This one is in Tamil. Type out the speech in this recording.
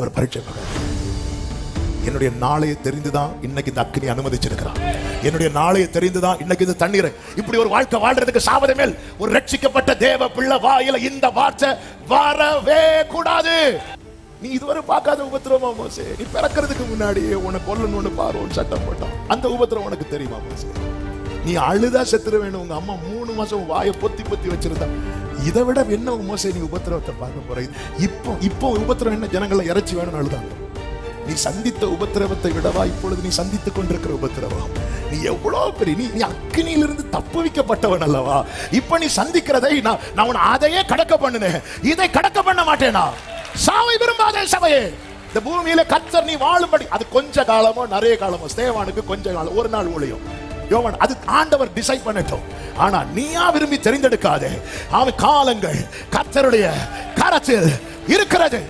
ஆண்டவர் பரீட்சை பார்க்கிறார். என்னுடைய நாளையை தெரிந்துதான் இன்னைக்கு இந்த அக்கினி அனுமதிச்சிருக்கிறார். என்னுடைய நாளையை தெரிந்துதான் இன்னைக்கு இந்த தண்ணீரை. இப்படி ஒரு வாழ்க்கை வாழ்றதுக்கு சாபதே மேல் ஒரு ரட்சிக்கப்பட்ட தேவ பிள்ளை வாயில இந்த வார்த்தை வரவே கூடாது. நீ இதுவரை பார்க்காத உபத்திரவமா மோசே? நீ பிறக்கிறதுக்கு முன்னாடியே உனக்கு கொல்லணும்னு பார்வோம் சட்டம் போட்டான். அந்த உபத்திரம் உனக்கு தெரியுமா மோசே? நீ அழுதா செத்துற வேணும். உங்க அம்மா 3 மாசம் வாயை பொத்தி பொத்தி வச்சிருந்தா. இதை விட என்ன மோசே நீ உபத்திரவத்தை பார்க்க போற? இப்போ உபத்திரம் என்ன? ஜனங்களை இறைச்சி வேணும்னு அழுதாங்க. நீ சந்தித்த உபத்திரவத்தை விடவா இப்பொழுது நீ சந்தித்துக் கொண்டிருக்கிற உபத்திரவம்? நீ எவ்வளவு பெரிய நீ அக்கினியிலிருந்து தப்புவிக்கப்பட்டவன் அல்லவா? இப்ப நீ சந்திக்கிறதை நான் உன்னை அதையே கடக்க பண்ணுனேன், இதை கடக்க பண்ண மாட்டேனா? சாவை விரும்பாதே சபையே. இந்த பூமியில கர்த்தர் நீ வாழும்படி, அது கொஞ்ச காலமோ நிறைய காலமோ, ஸ்தேவானுக்கு கொஞ்ச காலம், ஒரு நாள் ஊழியம், யோவான் அது ஆண்டவர் டிசைட் பண்ணட்டும். ஆனா நீயா விரும்பி தெரிந்தெடுக்காதே. அவன் காலங்கள் கர்த்தருடைய கரத்தில் இருக்கிறது.